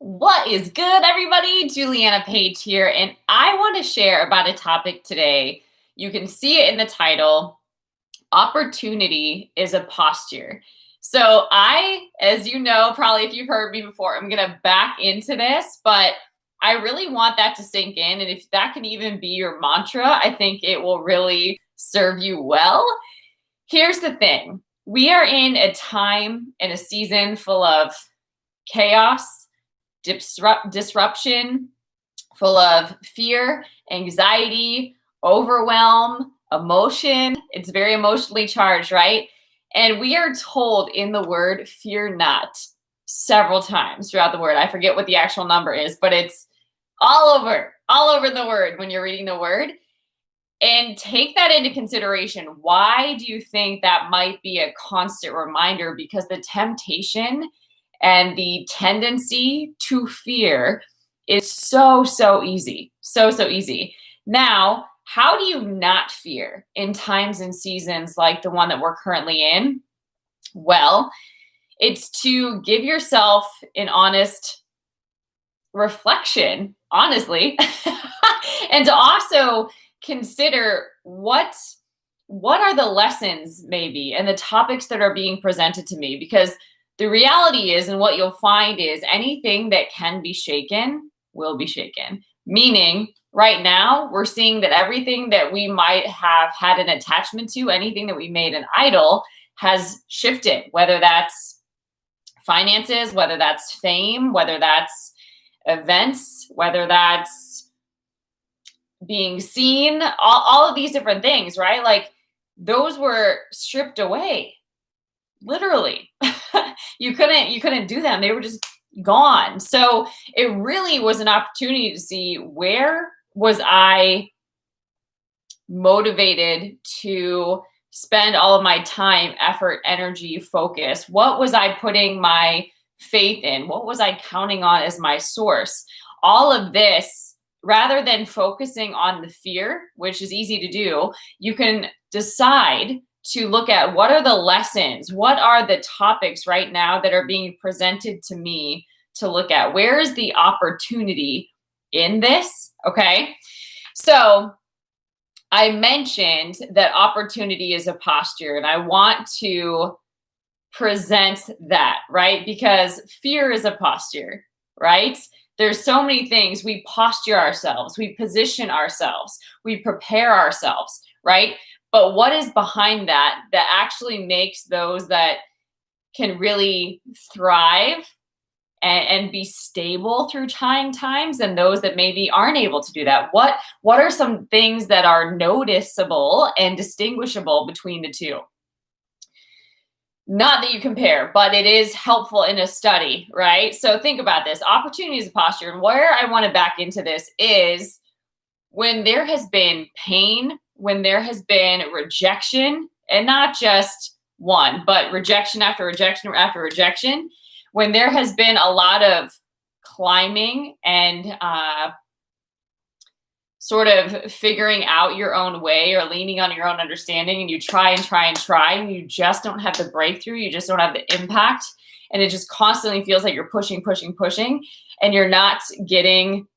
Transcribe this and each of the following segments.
What is good, everybody? Juliana Page here, and I want to share about a topic today. You can see it in the title. Opportunity is a posture. So as you know, probably if you've heard me before, I'm going to back into this, but I really want that to sink in. And if that can even be your mantra, I think it will really serve you well. Here's the thing. We are in a time and a season full of chaos, disruption, full of fear, anxiety, overwhelm, emotion. It's very emotionally charged, right? And we are told in the word, fear not, several times throughout the word. I forget what the actual number is, but it's all over the word when you're reading the word. And take that into consideration. Why do you think that might be a constant reminder? Because the temptation and the tendency to fear is so easy. So easy. Now, how do you not fear in times and seasons like the one that we're currently in? Well, it's to give yourself an honest reflection, honestly, and to also consider what are the lessons maybe and the topics that are being presented to me. Because the reality is, and what you'll find is, anything that can be shaken will be shaken. Meaning, right now, we're seeing that everything that we might have had an attachment to, anything that we made an idol, has shifted, whether that's finances, whether that's fame, whether that's events, whether that's being seen, all of these different things, right? Like, those were stripped away, literally. You couldn't do them. They were just gone. So it really was an opportunity to see, where was I motivated to spend all of my time, effort, energy, focus? What was I putting my faith in? What was I counting on as my source? All of this, rather than focusing on the fear, which is easy to do, you can decide to look at, what are the lessons? What are the topics right now that are being presented to me to look at? Where is the opportunity in this? Okay. So I mentioned that opportunity is a posture, and I want to present that, right? Because fear is a posture, right? There's so many things. We posture ourselves, we position ourselves, we prepare ourselves, right? But what is behind that actually makes those that can really thrive and be stable through trying times, and those that maybe aren't able to do that? What are some things that are noticeable and distinguishable between the two? Not that you compare, but it is helpful in a study, right? So think about this. Opportunity is a posture. And where I want to back into this is, when there has been pain, when there has been rejection, and not just one, but rejection after rejection after rejection, when there has been a lot of climbing and sort of figuring out your own way, or leaning on your own understanding, and you try and you just don't have the breakthrough, you just don't have the impact, and it just constantly feels like you're pushing, and you're not getting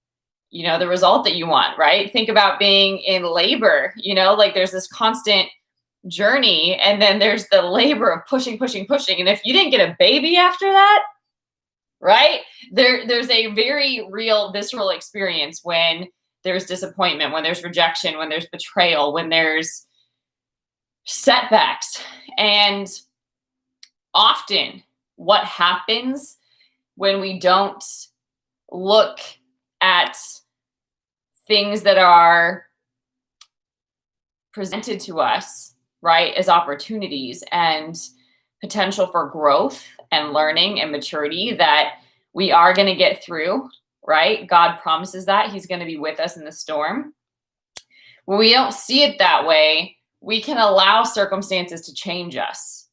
the result that you want, right? Think about being in labor, like there's this constant journey, and then there's the labor of pushing. And if you didn't get a baby after that, right? There's a very real visceral experience when there's disappointment, when there's rejection, when there's betrayal, when there's setbacks. And often what happens when we don't look at things that are presented to us, right, as opportunities and potential for growth and learning and maturity, that we are going to get through, right? God promises that He's going to be with us in the storm. When we don't see it that way, we can allow circumstances to change us,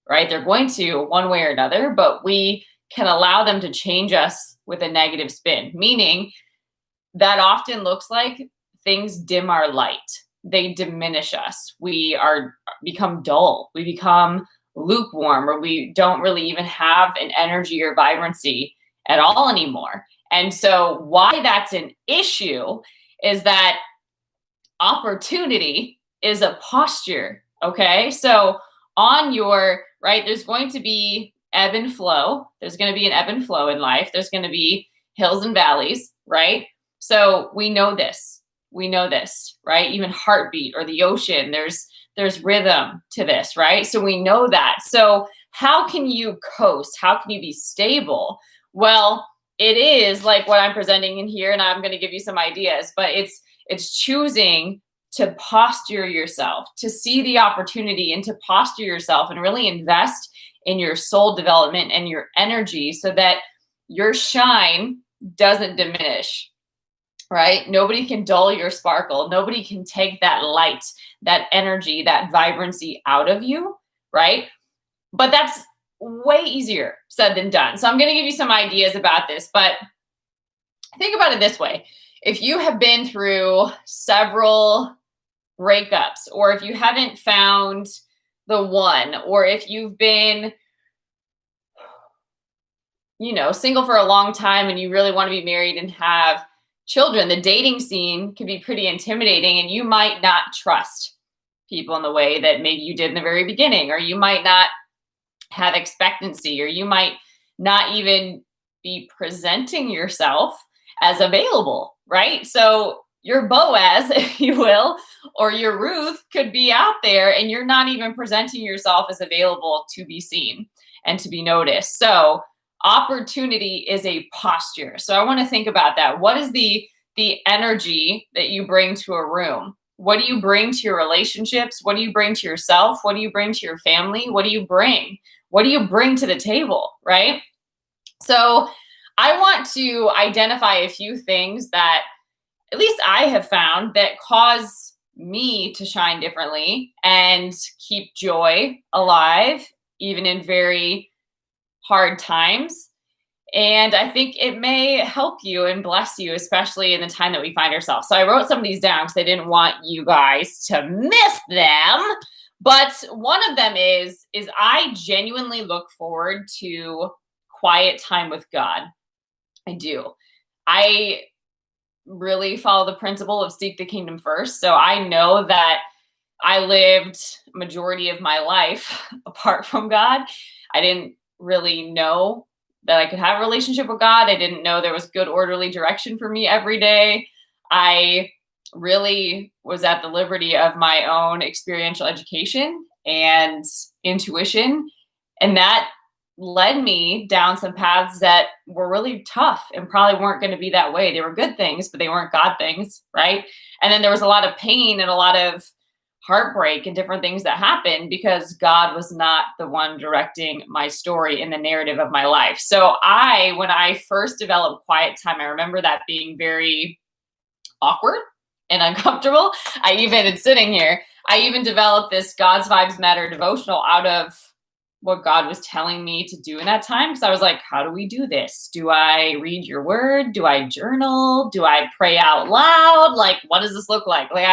right? They're going to, one way or another, but we can allow them to change us with a negative spin, meaning that often looks like things dim our light. They diminish us. We become dull. We become lukewarm, or we don't really even have an energy or vibrancy at all anymore. And so why that's an issue is that opportunity is a posture. Okay. So on your right, there's going to be ebb and flow. There's going to be an ebb and flow in life. There's going to be hills and valleys, right? So we know this. We know this, right? Even heartbeat or the ocean, there's rhythm to this, right? So we know that. So how can you coast? How can you be stable? Well, it is like what I'm presenting in here, and I'm going to give you some ideas, but it's choosing to posture yourself, to see the opportunity and to posture yourself and really invest in your soul development and your energy so that your shine doesn't diminish, right? Nobody can dull your sparkle. Nobody can take that light, that energy, that vibrancy out of you, right? But that's way easier said than done. So I'm going to give you some ideas about this, but think about it this way. If you have been through several breakups, or if you haven't found the one, or if you've been, single for a long time and you really want to be married and have children, the dating scene can be pretty intimidating, and you might not trust people in the way that maybe you did in the very beginning, or you might not have expectancy, or you might not even be presenting yourself as available, right? So your Boaz, if you will, or your Ruth could be out there and you're not even presenting yourself as available to be seen and to be noticed. So opportunity is a posture. So I want to think about that. What is the energy that you bring to a room? What do you bring to your relationships? What do you bring to yourself? What do you bring to your family? What do you bring? What do you bring to the table, right? So I want to identify a few things that at least I have found that cause me to shine differently and keep joy alive, even in very hard times. And I think it may help you and bless you, especially in the time that we find ourselves. So I wrote some of these down because I didn't want you guys to miss them. But one of them is I genuinely look forward to quiet time with God. I do. I really follow the principle of seek the kingdom first. So I know that I lived majority of my life apart from God. I didn't really know that I could have a relationship with God. I didn't know there was good orderly direction for me every day. I really was at the liberty of my own experiential education and intuition. And that led me down some paths that were really tough and probably weren't going to be that way. They were good things, but they weren't God things, right? And then there was a lot of pain and a lot of heartbreak and different things that happened because God was not the one directing my story in the narrative of my life. So when I first developed quiet time, I remember that being very awkward and uncomfortable. It's sitting here, I even developed this God's Vibes Matter devotional out of what God was telling me to do in that time. Because I was like, how do we do this? Do I read your word? Do I journal? Do I pray out loud? Like, what does this look like? Like,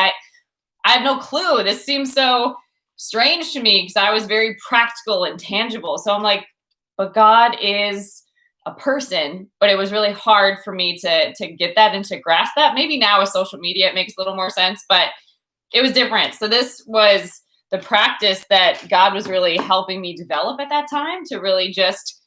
I have no clue. This seems so strange to me because I was very practical and tangible. So I'm like, but God is a person. But it was really hard for me to get that and to grasp that. Maybe now with social media, it makes a little more sense, but it was different. So this was the practice that God was really helping me develop at that time, to really just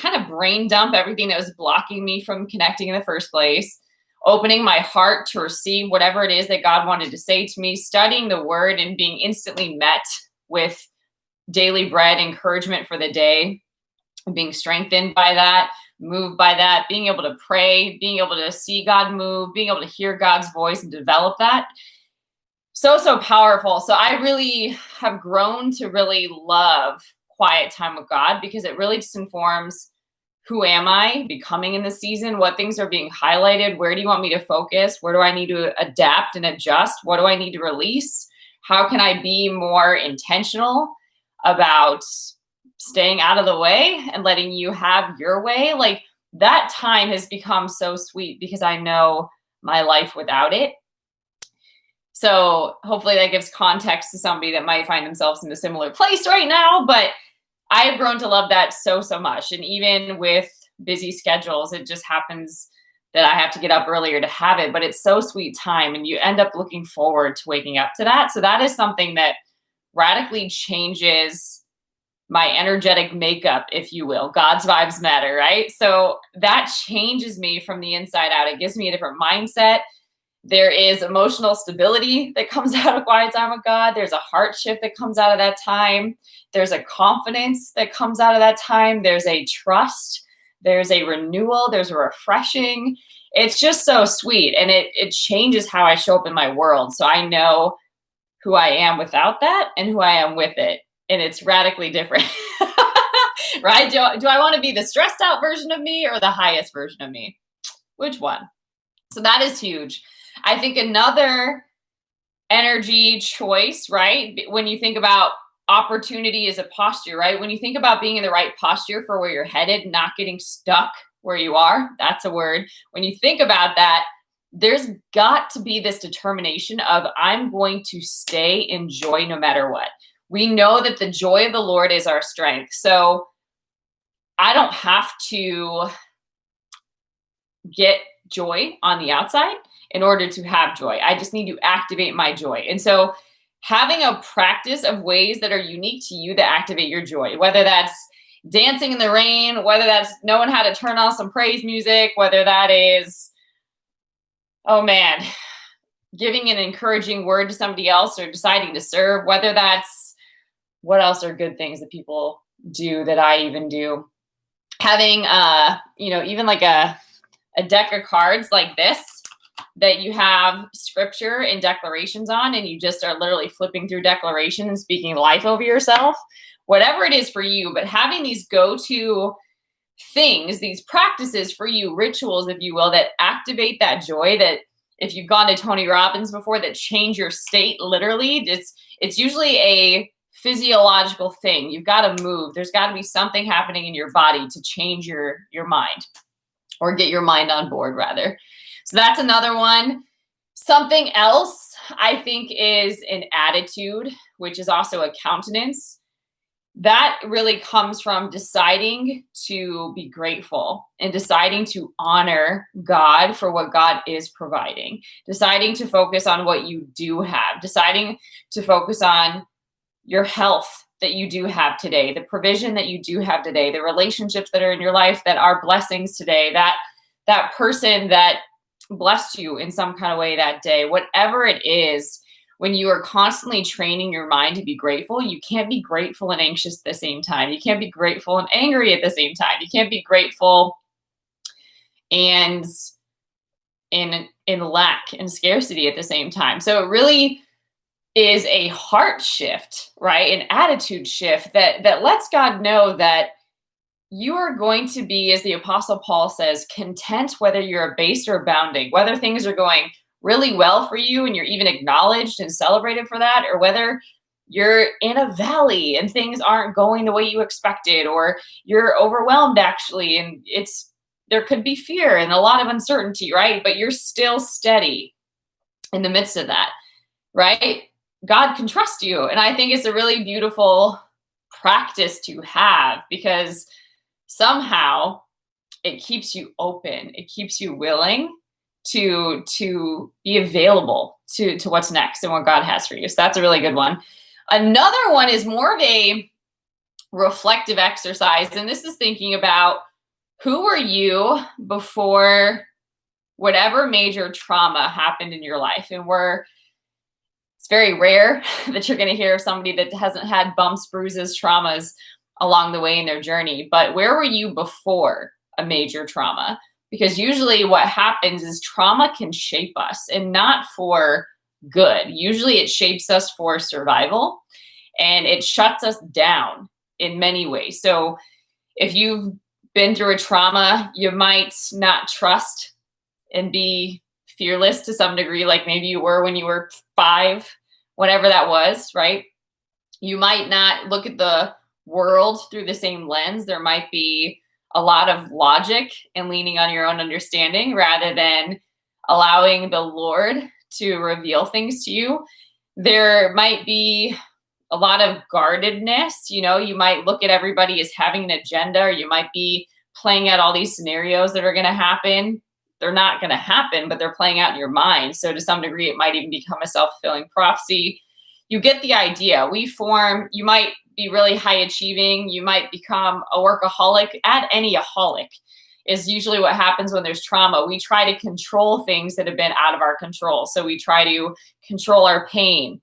kind of brain dump everything that was blocking me from connecting in the first place, opening my heart to receive whatever it is that God wanted to say to me, studying the word and being instantly met with daily bread, encouragement for the day, being strengthened by that, moved by that, being able to pray, being able to see God move, being able to hear God's voice and develop that. So powerful. So I really have grown to really love quiet time with God because it really just informs who am I becoming in this season? What things are being highlighted? Where do you want me to focus? Where do I need to adapt and adjust? What do I need to release? How can I be more intentional about staying out of the way and letting you have your way? Like, that time has become so sweet because I know my life without it. So hopefully that gives context to somebody that might find themselves in a similar place right now. But I have grown to love that so much. And even with busy schedules. It just happens that I have to get up earlier to have it, but it's so sweet time, and you end up looking forward to waking up to that. So that is something that radically changes my energetic makeup, if you will. God's vibes matter, right? So that changes me from the inside out. It gives me a different mindset. There is emotional stability that comes out of quiet time with God. There's a heart shift that comes out of that time. There's a confidence that comes out of that time. There's a trust. There's a renewal. There's a refreshing. It's just so sweet. And it changes how I show up in my world. So I know who I am without that and who I am with it. And it's radically different, right? Do I want to be the stressed out version of me or the highest version of me? Which one? So that is huge. I think another energy choice, right? When you think about opportunity as a posture, right? When you think about being in the right posture for where you're headed, not getting stuck where you are, that's a word. When you think about that, there's got to be this determination of I'm going to stay in joy no matter what. We know that the joy of the Lord is our strength. So I don't have to get joy on the outside in order to have joy. I just need to activate my joy. And so having a practice of ways that are unique to you that activate your joy, whether that's dancing in the rain, whether that's knowing how to turn on some praise music, whether that is, oh man, giving an encouraging word to somebody else or deciding to serve, whether that's, what else are good things that people do that I even do? Having, even like a deck of cards like this that you have scripture and declarations on, and you just are literally flipping through declaration and speaking life over yourself, whatever it is for you, but having these go-to things, these practices for you, rituals, if you will, that activate that joy, that if you've gone to Tony Robbins before, that change your state, literally, it's usually a physiological thing. You've got to move. There's got to be something happening in your body to change your mind, or get your mind on board rather. So that's another one. Something else I think is an attitude, which is also a countenance. That really comes from deciding to be grateful and deciding to honor God for what God is providing, deciding to focus on what you do have, deciding to focus on your health that you do have today, the provision that you do have today, the relationships that are in your life that are blessings today, that person that blessed you in some kind of way that day, whatever it is. When you are constantly training your mind to be grateful, you can't be grateful and anxious at the same time. You can't be grateful and angry at the same time. You can't be grateful and in lack and scarcity at the same time. So it really is a heart shift, right? An attitude shift that lets God know that you are going to be, as the Apostle Paul says, content whether you're abased or abounding, whether things are going really well for you and you're even acknowledged and celebrated for that, or whether you're in a valley and things aren't going the way you expected, or you're overwhelmed actually, and there could be fear and a lot of uncertainty, right? But you're still steady in the midst of that, right? God can trust you. And I think it's a really beautiful practice to have, because somehow it keeps you open. It keeps you willing to be available to what's next and what God has for you. So that's a really good one. Another one is more of a reflective exercise. And this is thinking about, who were you before whatever major trauma happened in your life? And it's very rare that you're going to hear of somebody that hasn't had bumps, bruises, traumas along the way in their journey. But where were you before a major trauma? Because usually what happens is trauma can shape us, and not for good. Usually it shapes us for survival, and it shuts us down in many ways. So if you've been through a trauma, you might not trust and be fearless to some degree, like maybe you were when you were 5, whatever that was, right? You might not look at the world through the same lens. There might be a lot of logic and leaning on your own understanding rather than allowing the Lord to reveal things to you. There might be a lot of guardedness. You might look at everybody as having an agenda, or you might be playing out all these scenarios that are going to happen. They're not going to happen, but they're playing out in your mind. So to some degree, it might even become a self-fulfilling prophecy. You get the idea. You might be really high achieving. You might become a workaholic. Add any aholic is usually what happens when there's trauma. We try to control things that have been out of our control. So we try to control our pain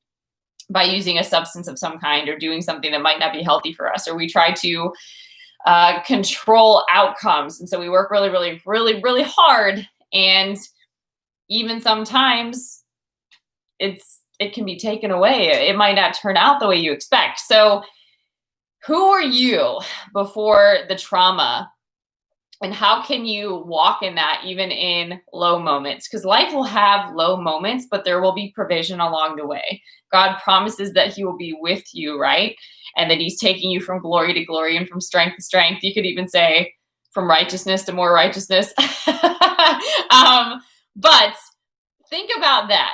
by using a substance of some kind or doing something that might not be healthy for us. Or we try to control outcomes. And so we work really, really, really, really hard. And even sometimes it can be taken away. It might not turn out the way you expect. So who are you before the trauma? And how can you walk in that even in low moments? Because life will have low moments, but there will be provision along the way. God promises that he will be with you, right? And that he's taking you from glory to glory and from strength to strength. You could even say from righteousness to more righteousness. But think about that.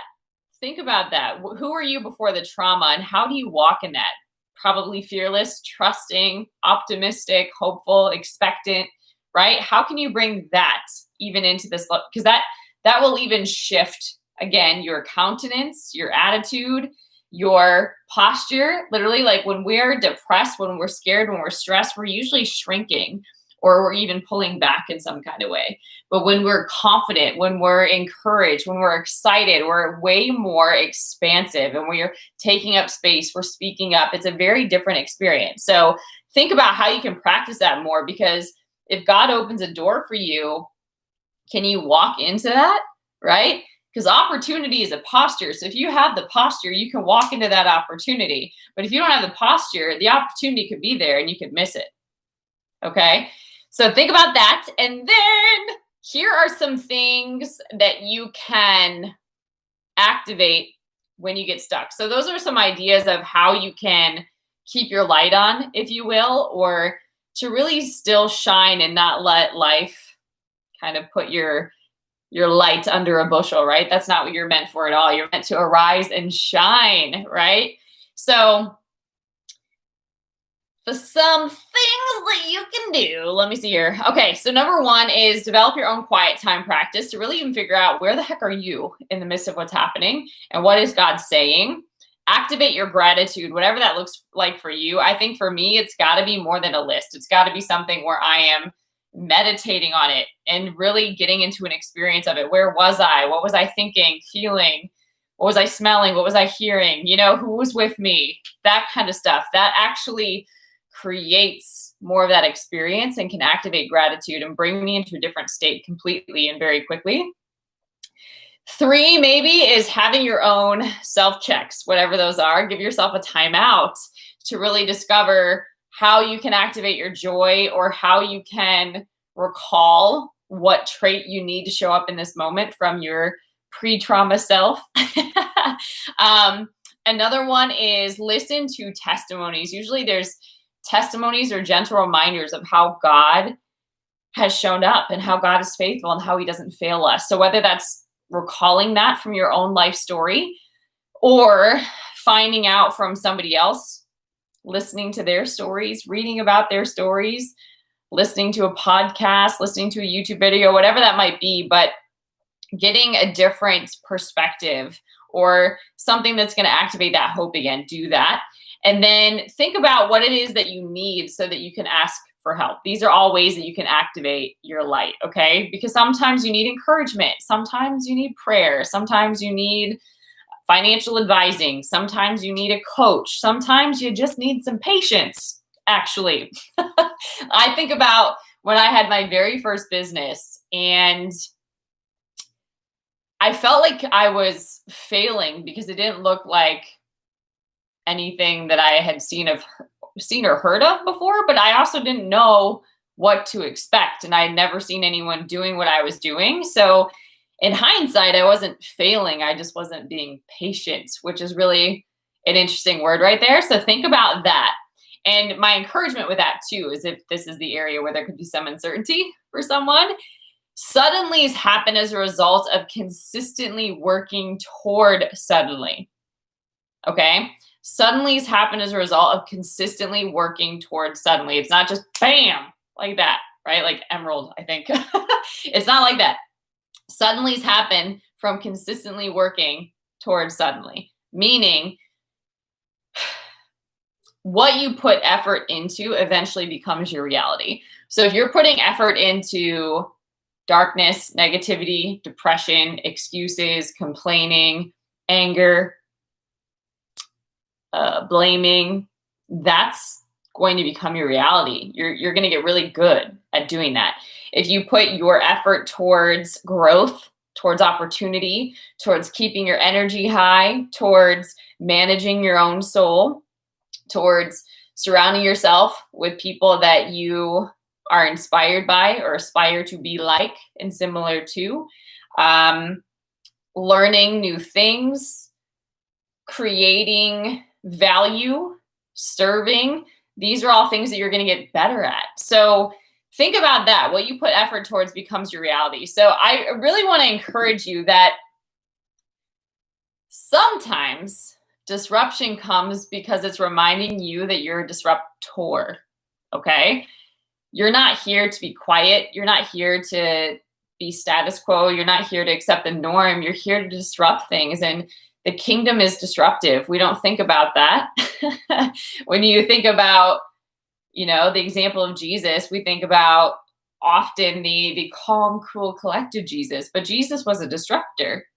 Think about that. Who are you before the trauma, and how do you walk in that? Probably fearless, trusting, optimistic, hopeful, expectant, right? How can you bring that even into this? Because that will even shift, again, your countenance, your attitude, your posture. Literally, like when we're depressed, when we're scared, when we're stressed, we're usually shrinking, or we're even pulling back in some kind of way. But when we're confident, when we're encouraged, when we're excited, we're way more expansive, and we're taking up space, we're speaking up. It's a very different experience. So think about how you can practice that more, because if God opens a door for you, can you walk into that, right? Because opportunity is a posture. So if you have the posture, you can walk into that opportunity. But if you don't have the posture, the opportunity could be there and you could miss it. Okay? So think about that. And then here are some things that you can activate when you get stuck. So those are some ideas of how you can keep your light on, if you will, or to really still shine and not let life kind of put your light under a bushel, right? That's not what you're meant for at all. You're meant to arise and shine, right? So for some things that you can do, let me see here. Okay, so number one is develop your own quiet time practice to really even figure out where the heck are you in the midst of what's happening and what is God saying. Activate your gratitude, whatever that looks like for you. I think for me, it's got to be more than a list. It's got to be something where I am meditating on it and really getting into an experience of it. Where was I? What was I thinking, feeling? What was I smelling? What was I hearing? Who was with me? That kind of stuff. That actually creates more of that experience and can activate gratitude and bring me into a different state completely and very quickly. 3 maybe is having your own self-checks, whatever those are. Give yourself a timeout to really discover how you can activate your joy, or how you can recall what trait you need to show up in this moment from your pre-trauma self. Another one is listen to testimonies. Usually there's testimonies or gentle reminders of how God has shown up and how God is faithful and how he doesn't fail us. So whether that's recalling that from your own life story, or finding out from somebody else, listening to their stories, reading about their stories, listening to a podcast, listening to a YouTube video, whatever that might be, but getting a different perspective or something that's going to activate that hope again, do that. And then think about what it is that you need so that you can ask for help. These are all ways that you can activate your light, okay? Because sometimes you need encouragement. Sometimes you need prayer. Sometimes you need financial advising. Sometimes you need a coach. Sometimes you just need some patience, actually. I think about when I had my very first business, and I felt like I was failing because it didn't look like anything that I had seen or heard of before, but I also didn't know what to expect, and I had never seen anyone doing what I was doing. So in hindsight, I wasn't failing. I just wasn't being patient, which is really an interesting word right there. So think about that. And my encouragement with that too is, if this is the area where there could be some uncertainty for someone, suddenlies happen as a result of consistently working toward suddenly. Okay? Suddenlies happen as a result of consistently working towards suddenly. It's not just bam, like that, right? Like emerald, I think. It's not like that. Suddenlies happen from consistently working towards suddenly, meaning what you put effort into eventually becomes your reality. So if you're putting effort into darkness, negativity, depression, excuses, complaining, anger, blaming, that's going to become your reality. You're going to get really good at doing that. If you put your effort towards growth, towards opportunity, towards keeping your energy high, towards managing your own soul, towards surrounding yourself with people that you are inspired by or aspire to be like and similar to, learning new things, creating value, serving, these are all things that you're going to get better at. So think about that. What you put effort towards becomes your reality. So I really want to encourage you that sometimes disruption comes because it's reminding you that you're a disruptor, okay? You're not here to be quiet. You're not here to be status quo. You're not here to accept the norm. You're here to disrupt things. And the kingdom is disruptive. We don't think about that. When you think about, the example of Jesus, we think about often the calm, cool, collected Jesus. But Jesus was a disruptor.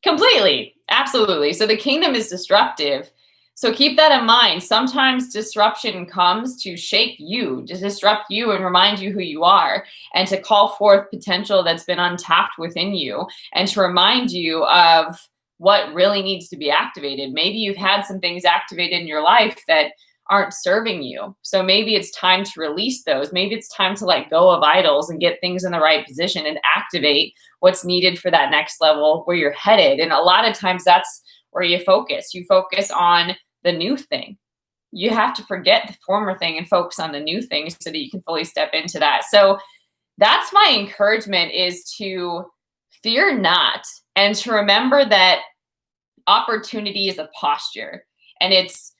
Completely. Absolutely. So the kingdom is disruptive. So keep that in mind. Sometimes disruption comes to shake you, to disrupt you and remind you who you are, and to call forth potential that's been untapped within you, and to remind you of what really needs to be activated. Maybe you've had some things activated in your life that aren't serving you. So maybe it's time to release those. Maybe it's time to let go of idols and get things in the right position and activate what's needed for that next level where you're headed. And a lot of times that's where you focus. You focus on the new thing. You have to forget the former thing and focus on the new thing so that you can fully step into that. So that's my encouragement, is to fear not, and to remember that opportunity is a posture. And it's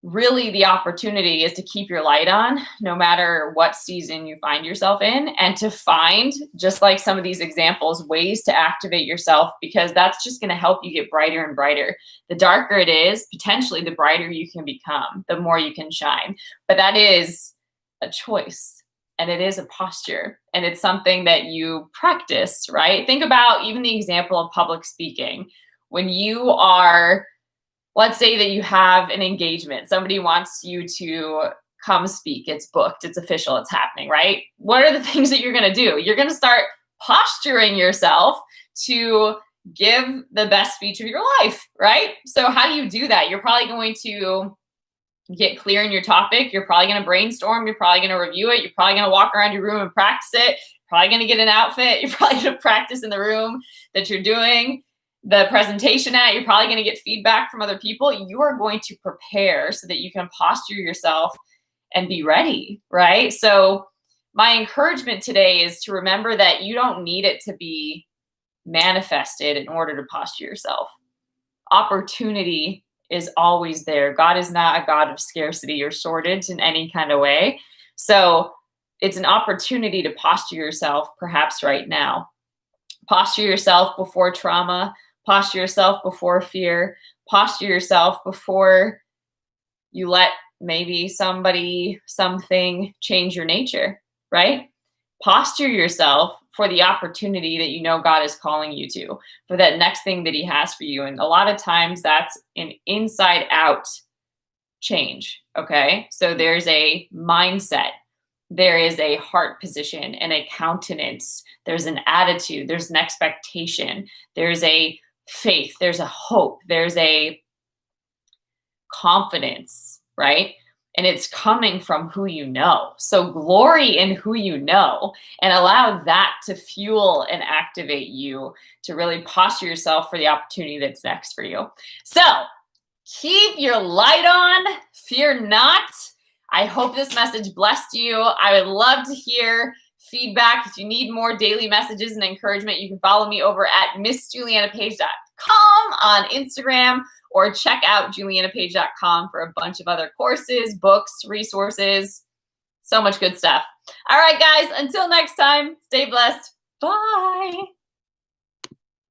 really, the opportunity is to keep your light on no matter what season you find yourself in, and to find, just like some of these examples, ways to activate yourself, because that's just going to help you get brighter and brighter. The darker it is, potentially the brighter you can become, the more you can shine. But that is a choice, and it is a posture, and it's something that you practice, right? Think about even the example of public speaking. When you are, let's say that you have an engagement, somebody wants you to come speak, it's booked, it's official, it's happening, right? What are the things that you're going to do? You're going to start posturing yourself to give the best speech of your life, right? So how do you do that? You're probably going to get clear in your topic. You're probably going to brainstorm. You're probably going to review it. You're probably going to walk around your room and practice it. You're probably going to get an outfit. You're probably going to practice in the room that you're doing the presentation at. You're probably going to get feedback from other people. You are going to prepare so that you can posture yourself and be ready, right? So my encouragement today is to remember that you don't need it to be manifested in order to posture yourself. Opportunity is always there. God is not a God of scarcity or shortage in any kind of way. So it's an opportunity to posture yourself perhaps right now. Posture yourself before trauma. Posture yourself before fear. Posture yourself before you let maybe somebody, something change your nature, right? Posture yourself for the opportunity that you know God is calling you to, for that next thing that he has for you. And a lot of times that's an inside out change, okay? So there's a mindset, there is a heart position and a countenance, there's an attitude, there's an expectation, there's a faith, there's a hope, there's a confidence, right? And it's coming from who you know. So glory in who you know and allow that to fuel and activate you to really posture yourself for the opportunity that's next for you. So keep your light on, fear not. I hope this message blessed you. I would love to hear feedback. If you need more daily messages and encouragement, you can follow me over at MissJulianaPage.com on Instagram, or check out JulianaPage.com for a bunch of other courses, books, resources. So much good stuff. All right, guys, until next time, stay blessed. Bye.